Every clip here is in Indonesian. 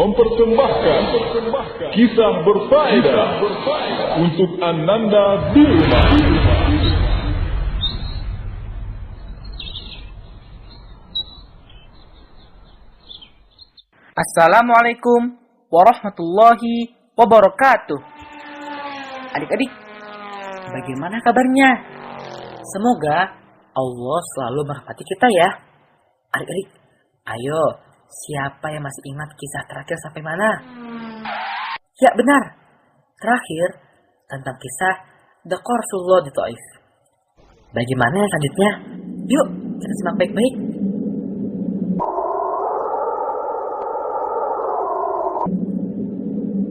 mempersembahkan kisah berfaedah untuk Ananda di rumah. Assalamualaikum warahmatullahi wabarakatuh. Adik-adik, bagaimana kabarnya? Semoga Allah selalu merahmati kita ya. Adik-adik, ayo, siapa yang masih ingat kisah terakhir sampai mana? Ya benar, terakhir tentang kisah Dakwah Rasulullah di Taif. Bagaimana yang selanjutnya? Yuk, kita simak baik-baik.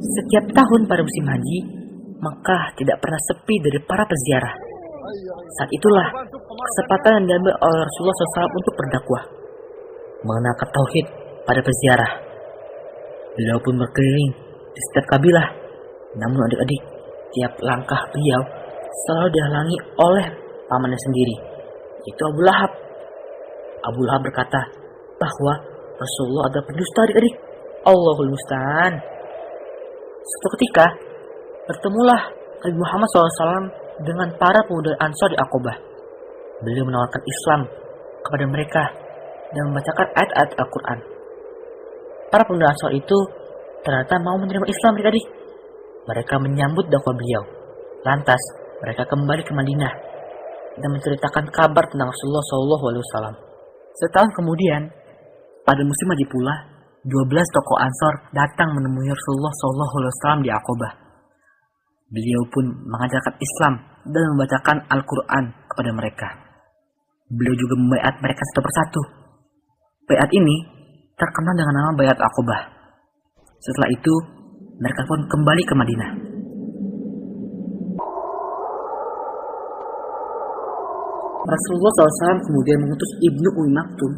Setiap tahun pada musim haji, Makkah tidak pernah sepi dari para peziarah. Saat itulah kesempatan yang diambil oleh Rasulullah SAW untuk berdakwah, mengenalkan tauhid pada peziarah. Beliau pun berkeliling di setiap kabilah. Namun adik-adik, tiap langkah beliau selalu dihalangi oleh pamannya sendiri, yaitu Abu Lahab. Abu Lahab berkata bahwa Rasulullah adalah pendusta adik-adik. Allahul Musta'an. Suatu ketika, bertemulah Nabi Muhammad SAW dengan para pemuda Ansar di Aqabah. Beliau menawarkan Islam kepada mereka dan membacakan ayat-ayat Al-Quran. Para pemuda Ansar itu ternyata mau menerima Islam adik-adik. Mereka menyambut dakwah beliau. Lantas, mereka kembali ke Madinah dan menceritakan kabar tentang Rasulullah SAW. Setahun kemudian, pada musim haji pula, 12 tokoh Ansor datang menemui Rasulullah SAW di Aqabah. Beliau pun mengajarkan Islam dan membacakan Al-Quran kepada mereka. Beliau juga membaiat mereka satu persatu. Baiat ini terkenal dengan nama Baiat Aqabah. Setelah itu, mereka pun kembali ke Madinah. Rasulullah SAW kemudian mengutus Ibnu Ummi Maktum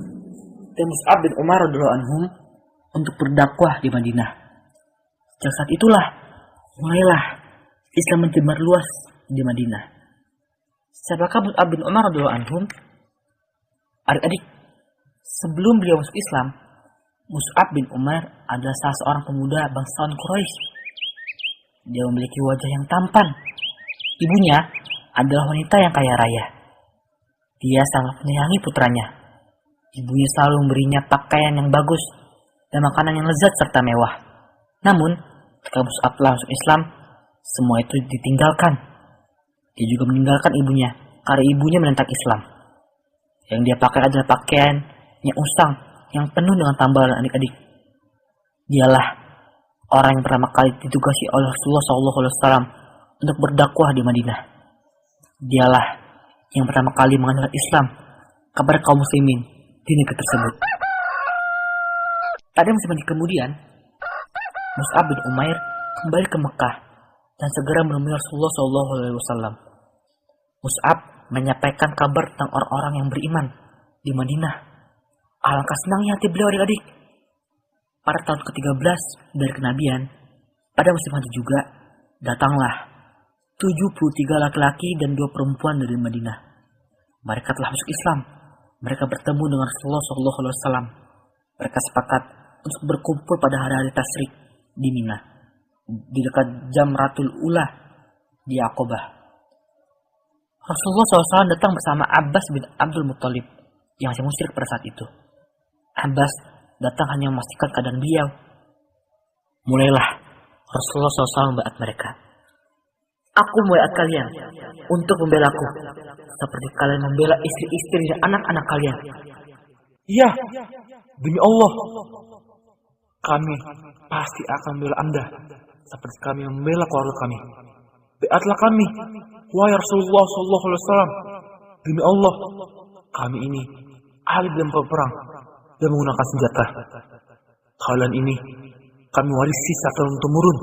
dan Mus'ab bin Umar radhiyallahu anhum untuk berdakwah di Madinah. Sejak saat itulah mulailah Islam menyebar luas di Madinah. Siapakah Mus'ab bin Umar radhiyallahu anhum? Adik-adik, sebelum beliau masuk Islam, Mus'ab bin Umar adalah salah seorang pemuda bangsawan Quraisy. Dia memiliki wajah yang tampan. Ibunya adalah wanita yang kaya raya. Dia sangat menyayangi putranya. Ibunya selalu memberinya pakaian yang bagus dan makanan yang lezat serta mewah. Namun, ketika Mus'ab telah masuk Islam, semua itu ditinggalkan. Dia juga meninggalkan ibunya karena ibunya menentang Islam. Yang dia pakai adalah pakaian yang usang, yang penuh dengan tambalan adik-adik. Dialah orang yang pertama kali ditugasi oleh Rasulullah SAW untuk berdakwah di Madinah. Dialah yang pertama kali mengenal Islam kepada kaum muslimin di negeri tersebut. Pada musim haji kemudian, Mus'ab bin Umair kembali ke Mekah dan segera menemui Rasulullah SAW. Mus'ab menyampaikan kabar tentang orang-orang yang beriman di Madinah. Alangkah senangnya hati beliau adik-adik. Pada tahun ke-13 dari kenabian, pada musim haji juga, datanglah 73 laki-laki dan 2 perempuan dari Madinah. Mereka telah masuk Islam. Mereka bertemu dengan Rasulullah SAW. Mereka sepakat untuk berkumpul pada hari-hari tasyrik di Mina, di dekat Jamratul Ula di Aqabah. Rasulullah SAW datang bersama Abbas bin Abdul Muttalib yang masih musyrik pada saat itu. Abbas datang hanya memastikan keadaan beliau. Mulailah Rasulullah SAW membaiat mereka. Aku membaiat kalian untuk membela aku, seperti kalian membela istri-istri dan anak-anak kalian. Iya, demi Allah, kami pasti akan membela Anda, seperti kami membela keluarga kami. Baiatlah kami, wahai Rasulullah SAW. Demi Allah, kami ini ahli dalam perang dan menggunakan senjata. Kalian ini kami warisi secara turun-temurun,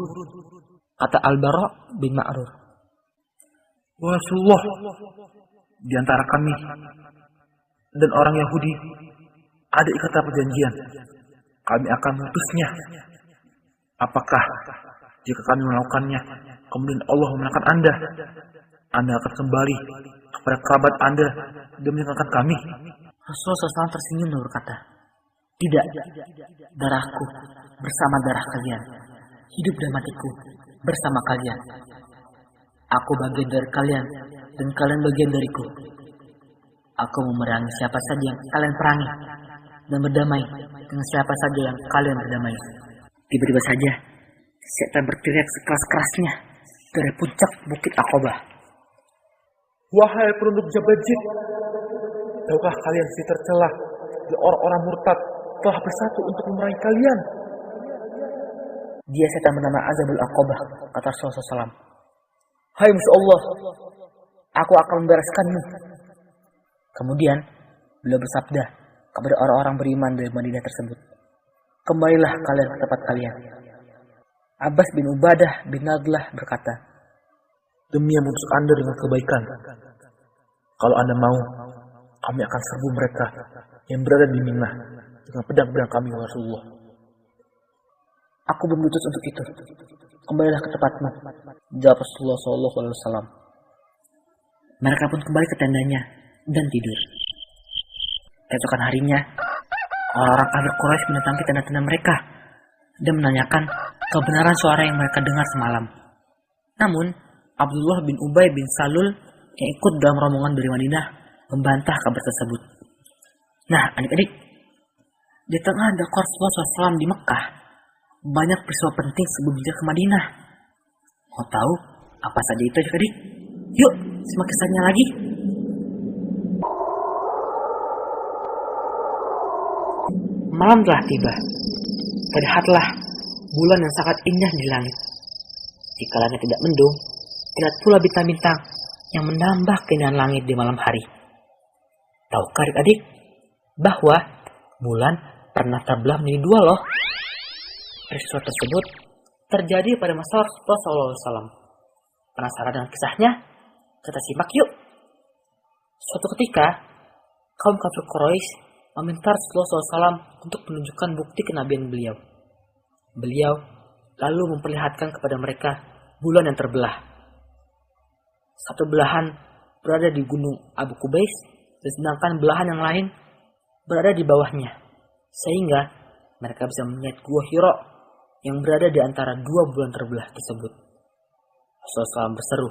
Kata Al-Bara bin Ma'rur. wahai Rasulullah, di antara kami dan orang Yahudi ada ikatan perjanjian. Kami akan memutusnya. Apakah jika kami melakukannya, kemudian Allah memenangkan Anda, Anda akan kembali kepada kerabat Anda dan meninggalkan kami? Rasulullah SAW tersenyum dan berkata, Tidak, darahku bersama darah kalian. Hidup dan matiku bersama kalian. Aku bagian dari kalian dan kalian bagian dariku. Aku memerangi siapa saja yang kalian perangi dan berdamai dengan siapa saja yang kalian berdamai. Tiba-tiba saja, setan berteriak sekeras-kerasnya dari puncak Bukit Aqabah. Wahai penduduk Jabajid, tahukah kalian si tercela dan orang-orang murtad telah bersatu untuk memerangi kalian? Dia setan bernama Azabul Aqabah, kata Rasulullah SAW. Hai musuh Allah, aku akan membereskanmu. Kemudian, beliau bersabda kepada orang-orang beriman dari Madinah tersebut. Kembalilah kalian ke tempat kalian. Abbas bin Ubadah bin Nadlah berkata, Demi yang memutus Anda dengan kebaikan, kalau Anda mau, kami akan serbu mereka yang berada di Minah dengan pedang-pedang kami, ya Rasulullah. Aku belum diutus untuk itu. Kembalilah ke tempatmu, jawab Rasulullah SAW. Mereka pun kembali ke tendanya dan tidur. Keesokan harinya, orang-orang kafir Quraisy mendatangi tenda-tenda mereka dan menanyakan kebenaran suara yang mereka dengar semalam. Namun, Abdullah bin Ubay bin Salul yang ikut dalam rombongan dari Madinah membantah kabar tersebut. Nah, adik-adik, di tengah dakwah Rasulullah SAW di Mekah, banyak peristiwa penting sebelum hijrah ke Madinah. Mau tahu apa saja itu, adik-adik? Yuk, simak kisahnya lagi. Malam telah tiba. Terlihatlah bulan yang sangat indah di langit. Jika langit tidak mendung, terlihat pula bintang-bintang yang menambah keindahan langit di malam hari. Tahukah adik-adik bahwa bulan pernah terbelah menjadi dua loh? Peristiwa tersebut terjadi pada masa Rasulullah SAW. Penasaran dengan kisahnya? Kita simak yuk. Suatu ketika, kaum kafir Quraisy meminta Rasulullah SAW untuk menunjukkan bukti kenabian beliau. Beliau lalu memperlihatkan kepada mereka bulan yang terbelah. Satu belahan berada di gunung Abu Qubais, dan sedangkan belahan yang lain berada di bawahnya. Sehingga mereka bisa melihat gua Hira yang berada di antara dua bulan terbelah tersebut. Rasulullah SAW berseru,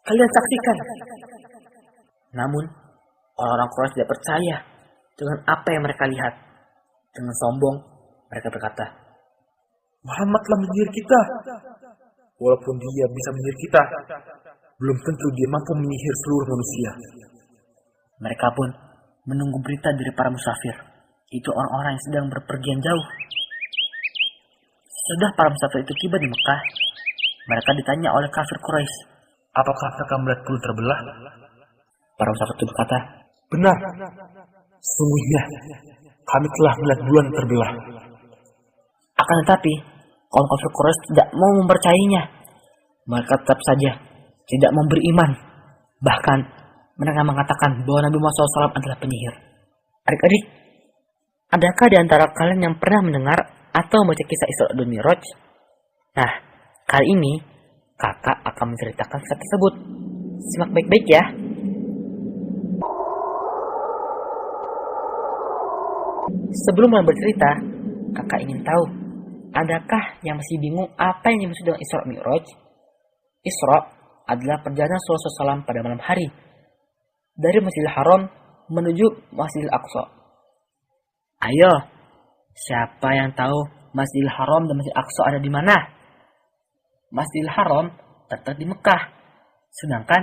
"Kalian saksikan." Namun, orang-orang Quraisy tidak percaya dengan apa yang mereka lihat. Dengan sombong, mereka berkata, Muhammad telah menyihir kita. Walaupun dia bisa menyihir kita, belum tentu dia mampu menyihir seluruh manusia. Mereka pun menunggu berita dari para musafir. Itu orang-orang yang sedang berpergian jauh. Sesudah para musafir itu tiba di Mekah, mereka ditanya oleh kafir Quraisy, Apakah mereka melihat bulan terbelah? para musafir itu berkata, Benar. Sesungguhnya kami telah melihat bulan terbelah. akan tetapi kaum kafir Quraisy tidak mau mempercayainya. Mereka tetap saja tidak memberi iman. Bahkan mereka mengatakan bahwa Nabi Muhammad SAW adalah penyihir. Adik-adik, adakah di antara kalian yang pernah mendengar atau membaca kisah Isra dan Mi'raj? Nah, kali ini kakak akan menceritakan kisah tersebut. Simak baik-baik ya. Sebelum mulai bercerita, kakak ingin tahu, adakah yang masih bingung apa yang dimaksud dengan Isra Mi'raj? Isra adalah perjalanan Rasulullah SAW pada malam hari dari Masjidil Haram menuju Masjidil Aqsa. Ayo, siapa yang tahu Masjidil Haram dan Masjidil Aqsa ada di mana? Masjidil Haram terletak di Mekah, sedangkan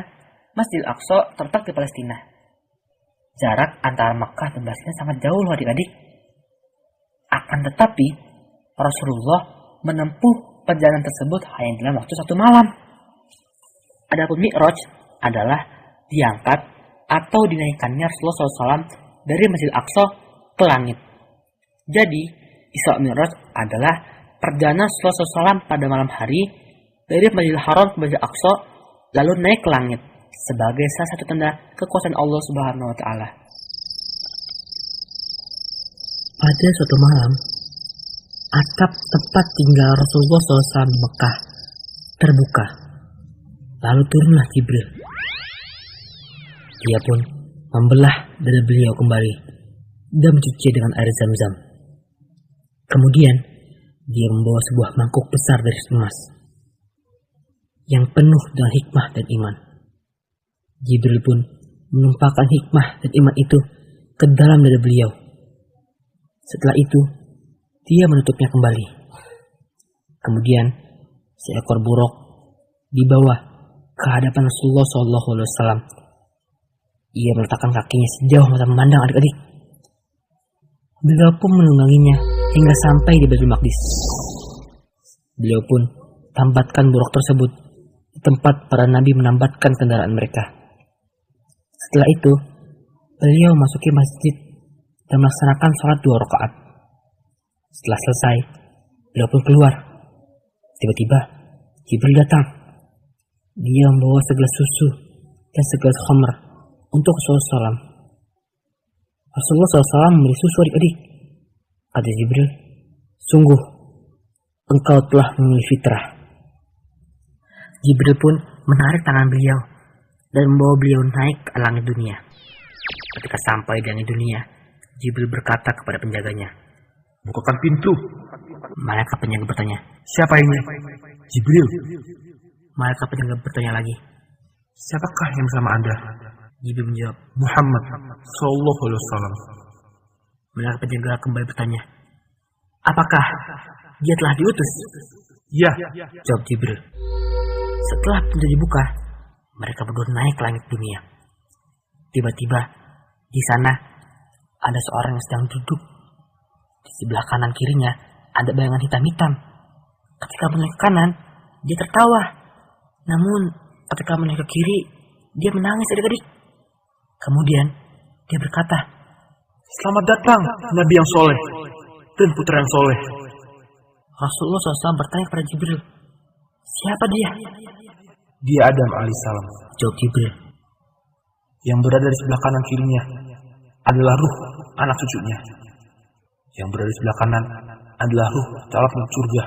Masjidil Aqsa terletak di Palestina. Jarak antara Mekah dan Palestina sangat jauh loh adik-adik. Akan tetapi, Rasulullah menempuh perjalanan tersebut hanya dalam waktu 1 malam. Adapun Mi'raj adalah diangkat atau dinaikkannya Rasulullah SAW dari Masjidil Aqsa ke langit. Jadi, Isra Mi'raj adalah perjalanan Rasulullah SAW pada malam hari dari Masjidil Haram ke Masjidil Aqsa lalu naik ke langit sebagai salah satu tanda kekuasaan Allah Subhanahu wa taala. Pada suatu malam, atap tempat tinggal Rasulullah SAW di Mekah terbuka. Lalu turunlah Jibril. Dia pun membelah dada beliau kembali dan mencuci dengan air zam-zam. Kemudian, dia membawa sebuah mangkuk besar dari emas yang penuh dengan hikmah dan iman. Jibril pun menumpahkan hikmah dan iman itu ke dalam dada beliau. Setelah itu, dia menutupnya kembali. Kemudian, seekor buruk dibawa ke hadapan Rasulullah SAW. Ia meletakkan kakinya sejauh mata memandang adik-adik. Beliau pun menungganginya hingga sampai di Baitul Maqdis. Beliau pun tambatkan buruk tersebut di tempat para nabi menambatkan kendaraan mereka. Setelah itu, beliau masuki masjid dan melaksanakan sholat 2 rakaat. Setelah selesai, beliau pun keluar. Tiba-tiba, Jibril datang. Dia membawa segelas susu dan segelas khamr untuk Rasulullah SAW. Rasulullah SAW memberi susu adik-adik. Kata Jibril, sungguh, engkau telah memilih fitrah. Jibril pun menarik tangan beliau dan membawa beliau naik ke langit dunia. Ketika sampai di langit dunia, Jibril berkata kepada penjaganya, Bukakan pintu. Malaikat penjaga bertanya, Siapa ini? Jibril. Malaikat penjaga bertanya lagi, Siapakah yang bersama Anda? Jibril menjawab, Muhammad Sallallahu Alaihi Wasallam. Malaikat penjaga kembali bertanya, apakah dia telah diutus? Ya. Jawab Jibril. Setelah pintu dibuka, mereka berdua naik ke langit dunia. Tiba-tiba di sana ada seorang yang sedang duduk. Di sebelah kanan kirinya ada bayangan hitam-hitam. Ketika menoleh ke kanan, dia tertawa. Namun ketika menoleh ke kiri, dia menangis adik-adik. Kemudian dia berkata, Selamat datang Nabi yang soleh dan putra yang soleh. Rasulullah SAW bertanya kepada Jibril, siapa dia? Dia Adam alaihissalam. Jawab Jibril, Yang berada di sebelah kanan kirinya adalah ruh anak cucunya. Yang berada di sebelah kanan adalah ruh calon penduduk surga.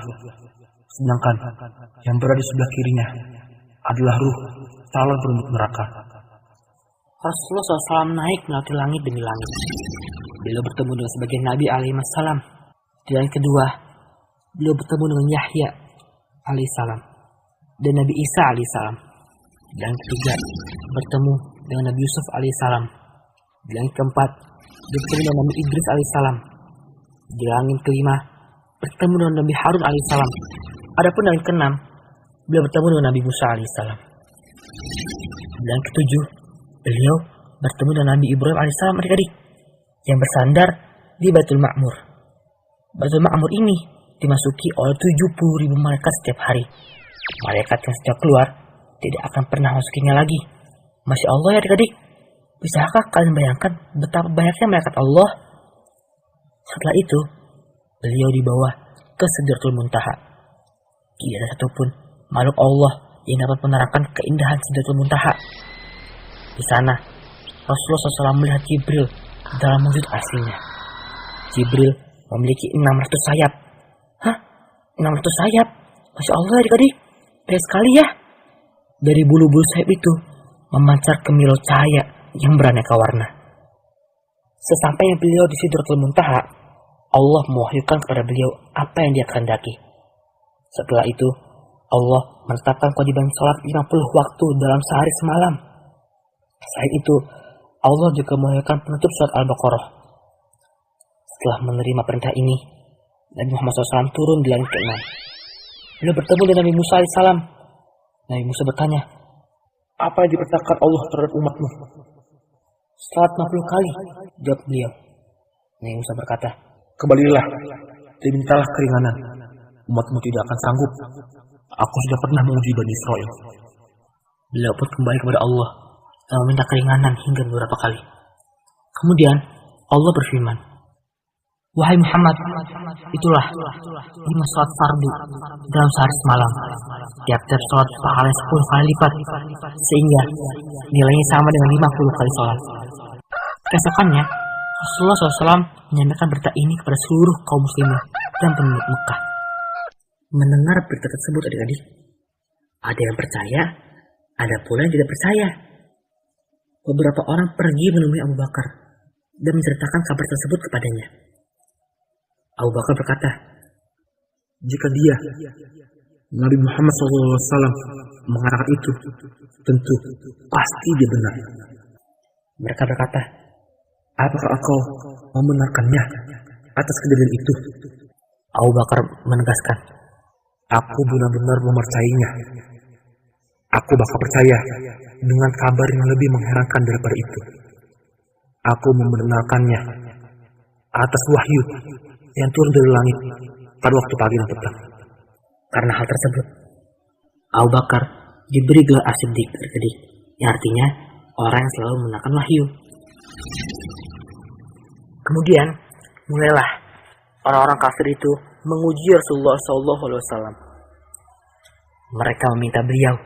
Sedangkan yang berada di sebelah kirinya adalah ruh calon penduduk neraka. Rasulullah SAW naik melewati langit demi langit. Beliau bertemu dengan sebagian Nabi alaihissalam. Di langit kedua, beliau bertemu dengan Yahya alaihissalam dan Nabi Isa alaihissalam. Di langit ketiga, bertemu dengan Nabi Yusuf alaihissalam. Di langit keempat, bertemu dengan Nabi Idris alaihissalam. Di langit kelima, bertemu dengan Nabi Harun alaihissalam. Adapun langit keenam, beliau bertemu dengan Nabi Musa alaihissalam. Di langit ketujuh, beliau bertemu dengan Nabi Ibrahim alaihissalam adik-adik yang bersandar di Baitul Ma'mur. Baitul Ma'mur ini dimasuki oleh 70.000 malaikat setiap hari. Malaikat yang setiap keluar tidak akan pernah masukinya lagi. Masya Allah ya adik-adik, bisakah kalian bayangkan betapa banyaknya malaikat Allah? Setelah itu, beliau dibawa ke Sidratul Muntaha. Tidak ada satupun makhluk Allah yang dapat menerangkan keindahan Sidratul Muntaha. Di sana, Rasulullah SAW melihat Jibril dalam wujud aslinya. Jibril memiliki 600 sayap. Hah? 600 sayap? Masya Allah adik-adik, baik sekali ya. Dari bulu-bulu sayap itu memancar kemilau cahaya yang beraneka warna. Sesampainya beliau di Sidratul Muntaha, Allah mewahyukan kepada beliau apa yang dia kehendaki. Setelah itu, Allah menetapkan kewajiban sholat 50 waktu dalam sehari semalam. Selain itu, Allah juga mewahyukan penutup surat Al-Baqarah. Setelah menerima perintah ini, Nabi Muhammad SAW turun di langit ke-6. Beliau bertemu dengan Nabi Musa alaihissalam. Nabi Musa bertanya, apa yang diperintahkan Allah terhadap umatmu? Salat 50 kali, jawab beliau. Nabi Musa berkata, Kembalilah dan mintalah keringanan. Umatmu tidak akan sanggup. Aku sudah pernah menguji Bani Israel. Beliau pun kembali kepada Allah dan meminta keringanan hingga beberapa kali. Kemudian Allah berfirman, Wahai Muhammad, itulah 5 salat fardu dalam sehari semalam. Tiap-tiap salat pahalanya 10 kali lipat, sehingga nilainya sama dengan 50 kali salat. Keesokannya, Rasulullah SAW menyampaikan berita ini kepada seluruh kaum muslimin dan penduduk Mekah. Mendengar berita tersebut adik-adik, ada yang percaya, ada pula yang tidak percaya. Beberapa orang pergi menemui Abu Bakar dan menceritakan kabar tersebut kepadanya. Abu Bakar berkata, Jika dia, Nabi Muhammad SAW, mengatakan itu, tentu pasti dia benar. mereka berkata, Apakah engkau membenarkannya atas kejadian itu? Abu Bakar menegaskan, Aku benar-benar mempercayainya. Aku bakal percaya dengan kabar yang lebih mengherankan daripada itu. Aku membenarkannya atas wahyu yang turun dari langit pada waktu pagi dan petang. karena hal tersebut, Abu Bakar diberi gelar As-Siddiq, yang artinya orang yang selalu mengenakan wahyu. Kemudian mulailah orang-orang kafir itu menguji Rasulullah SAW. Mereka meminta beliau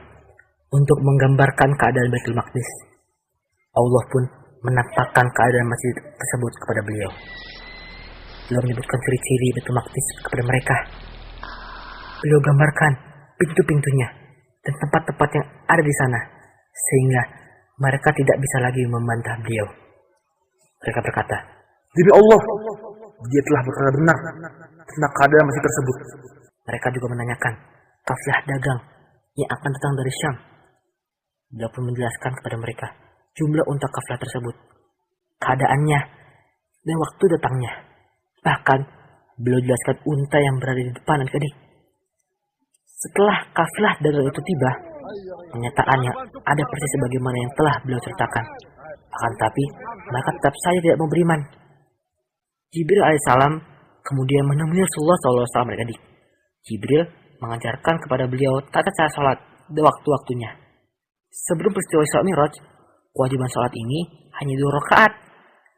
untuk menggambarkan keadaan Baitul Maqdis. Allah pun menampakkan keadaan masjid tersebut kepada beliau. Beliau menyebutkan ciri-ciri Baitul Maqdis kepada mereka. Beliau gambarkan pintu-pintunya dan tempat-tempat yang ada di sana, sehingga mereka tidak bisa lagi membantah beliau. Mereka berkata, Demi Allah, dia telah berkata benar tentang keadaan masjid tersebut. mereka juga menanyakan kafilah dagang yang akan datang dari Syam. Beliau pun menjelaskan kepada mereka jumlah unta kafilah tersebut, keadaannya, dan waktu datangnya. Bahkan beliau jelaskan unta yang berada di depan adik-adik. Setelah kafilah dagang itu tiba, kenyataan yang ada persis sebagaimana yang telah beliau ceritakan. Akan tapi mereka tetap saja tidak mau beriman. Jibril alaihissalam kemudian menemui Rasulullah SAW adik-adik. Jibril mengajarkan kepada beliau tata cara sholat dan waktu-waktunya. Sebelum peristiwa Isra Mi'raj, kewajiban sholat ini hanya 2 rakaat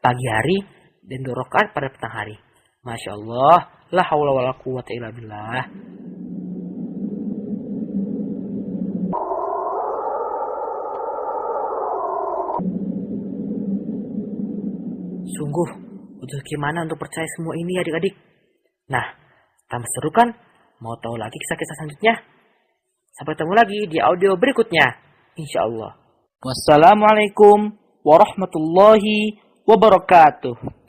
pagi hari dan 2 rakaat pada petang hari. Masya Allah, la haula wala quwwata illa billah. Sungguh, butuh gimana untuk percaya semua ini adik-adik? Nah, tambah seru kan? Mau tahu lagi kisah-kisah selanjutnya? Sampai ketemu lagi di audio berikutnya. Insya Allah. Wassalamualaikum warahmatullahi wabarakatuh.